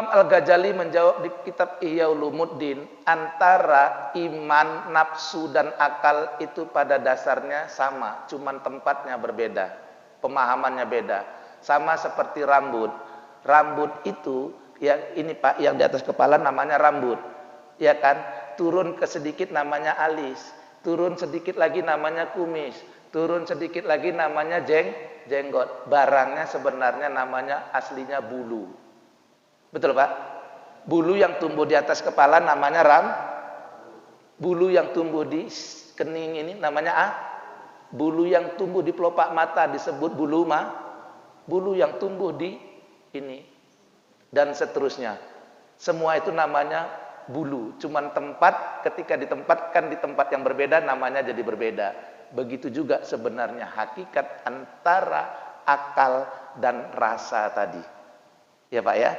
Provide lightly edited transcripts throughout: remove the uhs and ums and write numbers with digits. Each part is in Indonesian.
Imam Al-Ghazali menjawab di kitab Ihya Ulumuddin, antara iman, nafsu, dan akal itu pada dasarnya sama, cuman tempatnya berbeda, pemahamannya beda. Sama seperti rambut. Rambut itu, ya ini Pak, yang di atas kepala namanya rambut, ya kan? Turun ke sedikit namanya alis, turun sedikit lagi namanya kumis, turun sedikit lagi namanya jenggot. Barangnya sebenarnya namanya aslinya bulu. Betul Pak? Bulu yang tumbuh di atas kepala namanya bulu yang tumbuh di kening ini namanya bulu yang tumbuh di pelopak mata disebut bulu bulu yang tumbuh di ini, dan seterusnya. Semua itu namanya bulu, cuman tempat, ketika ditempatkan di tempat yang berbeda namanya jadi berbeda. Begitu juga sebenarnya hakikat antara akal dan rasa tadi. Ya Pak ya?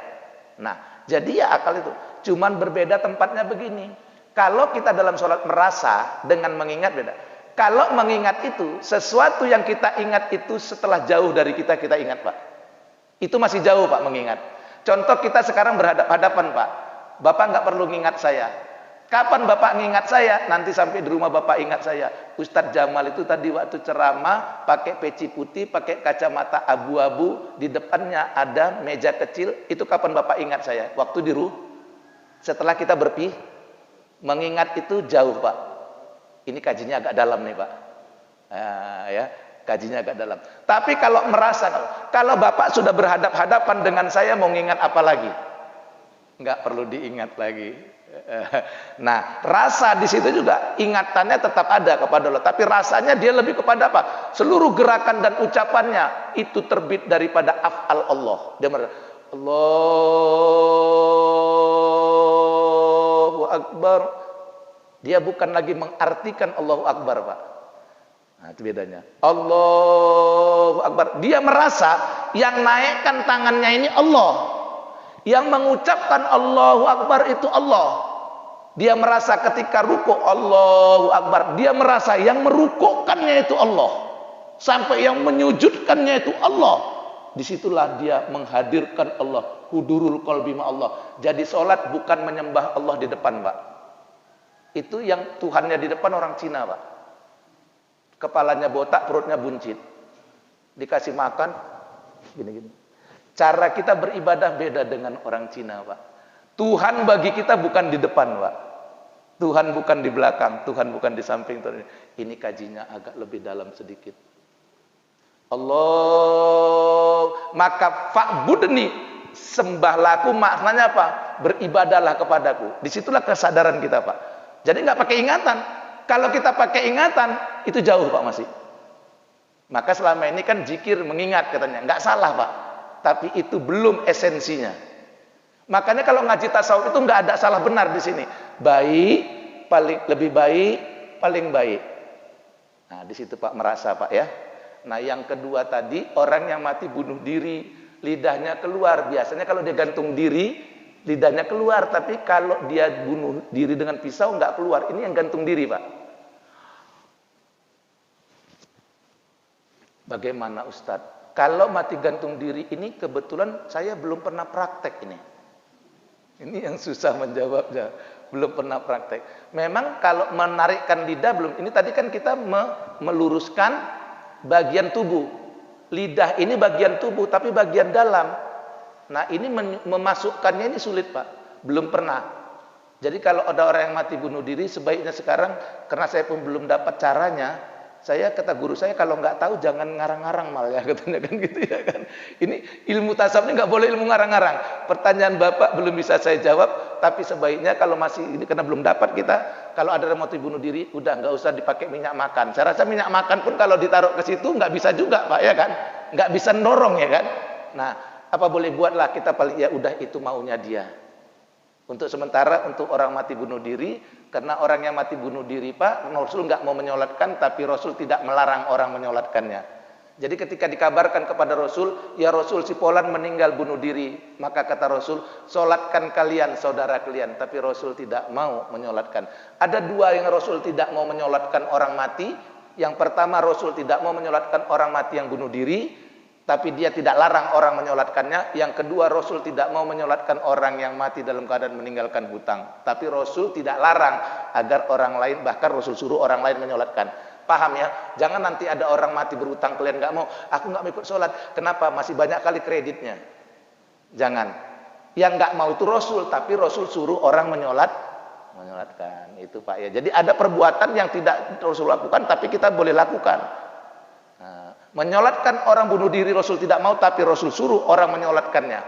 Nah, jadi ya akal itu cuman berbeda tempatnya begini. Kalau kita dalam sholat merasa dengan mengingat beda. Kalau mengingat itu sesuatu yang kita ingat itu setelah jauh dari kita ingat Pak. Itu masih jauh Pak mengingat. Contoh kita sekarang berhadapan Pak. Bapak nggak perlu ngingat saya. Kapan Bapak ngingat saya? Nanti sampai di rumah Bapak ingat saya. Ustadz Jamal itu tadi waktu ceramah pakai peci putih, pakai kacamata abu-abu, di depannya ada meja kecil. Itu kapan Bapak ingat saya? Waktu di rumah. Setelah kita mengingat itu jauh Pak. Ini kajinya agak dalam nih Pak. Ya, kajinya agak dalam. Tapi kalau merasa, kalau Bapak sudah berhadap-hadapan dengan saya, mau ngingat apa lagi? Nggak perlu diingat lagi. Nah, rasa di situ juga ingatannya tetap ada kepada Allah, tapi rasanya dia lebih kepada apa? Seluruh gerakan dan ucapannya itu terbit daripada af'al Allah. Dia Allahu Akbar. Dia bukan lagi mengartikan Allahu Akbar, Pak. Nah, itu bedanya. Allahu Akbar. Dia merasa yang naikkan tangannya ini Allah. Yang mengucapkan Allahu Akbar itu Allah. Dia merasa ketika ruku Allahu Akbar, dia merasa yang merukukkannya itu Allah, sampai yang menyujudkannya itu Allah. Disitulah dia menghadirkan Allah, hudurul qalbi ma Allah. Jadi sholat bukan menyembah Allah di depan Pak. Itu yang Tuhannya di depan orang Cina Pak. Kepalanya botak, perutnya buncit, dikasih makan gini-gini. Cara kita beribadah beda dengan orang Cina Pak. Tuhan bagi kita bukan di depan Pak. Tuhan bukan di belakang, Tuhan bukan di samping. Ini kajinya agak lebih dalam sedikit. Allah, maka fa'budni, sembahlah aku, maknanya apa? Beribadahlah kepadaku. Disitulah kesadaran kita Pak. Jadi nggak pakai ingatan. Kalau kita pakai ingatan, itu jauh Pak masih. Maka selama ini kan zikir mengingat katanya, nggak salah Pak. Tapi itu belum esensinya. Makanya kalau ngaji tasawuf itu nggak ada salah benar di sini. Baik, lebih baik, paling baik. Nah, di situ Pak merasa Pak ya. Nah, yang kedua tadi, orang yang mati bunuh diri, lidahnya keluar. Biasanya kalau dia gantung diri, lidahnya keluar. Tapi kalau dia bunuh diri dengan pisau nggak keluar. Ini yang gantung diri Pak. Bagaimana Ustadz? Kalau mati gantung diri ini kebetulan saya belum pernah praktek ini. Ini yang susah menjawabnya. Belum pernah praktek. Memang kalau menarikkan lidah belum. Ini tadi kan kita meluruskan bagian tubuh. Lidah ini bagian tubuh tapi bagian dalam. Nah ini memasukkannya ini sulit Pak. Belum pernah. Jadi kalau ada orang yang mati bunuh diri sebaiknya sekarang, karena saya pun belum dapat caranya. Saya kata guru saya kalau nggak tahu jangan ngarang-ngarang mal ya katanya kan gitu ya kan. Ini ilmu tasawuf ini nggak boleh ilmu ngarang-ngarang. Pertanyaan Bapak belum bisa saya jawab, tapi sebaiknya kalau masih ini karena belum dapat kita, kalau ada yang mau bunuh diri udah nggak usah dipakai minyak makan. Saya rasa minyak makan pun kalau ditaruh ke situ nggak bisa juga Pak ya kan. Nggak bisa dorong ya kan. Nah, apa boleh buatlah kita paling ya udah itu maunya dia. Untuk sementara untuk orang mati bunuh diri, karena orang yang mati bunuh diri Pak, Rasul nggak mau menyolatkan, tapi Rasul tidak melarang orang menyolatkannya. Jadi ketika dikabarkan kepada Rasul, ya Rasul si Polan meninggal bunuh diri, maka kata Rasul, solatkan kalian saudara kalian, tapi Rasul tidak mau menyolatkan. Ada dua yang Rasul tidak mau menyolatkan orang mati. Yang pertama Rasul tidak mau menyolatkan orang mati yang bunuh diri, tapi dia tidak larang orang menyolatkannya. Yang kedua, Rasul tidak mau menyolatkan orang yang mati dalam keadaan meninggalkan hutang. Tapi Rasul tidak larang agar orang lain, bahkan Rasul suruh orang lain menyolatkan. Paham ya? Jangan nanti ada orang mati berhutang, kalian nggak mau, aku nggak mau ikut sholat. Kenapa? Masih banyak kali kreditnya. Jangan. Yang nggak mau itu Rasul, tapi Rasul suruh orang menyolatkan. Itu Pak ya. Jadi ada perbuatan yang tidak Rasul lakukan, tapi kita boleh lakukan. Menyolatkan orang bunuh diri Rasul tidak mau, tapi Rasul suruh orang menyolatkannya.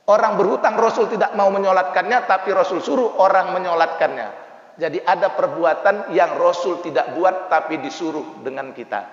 Orang berhutang Rasul tidak mau menyolatkannya, tapi Rasul suruh orang menyolatkannya. Jadi ada perbuatan yang Rasul tidak buat, tapi disuruh dengan kita.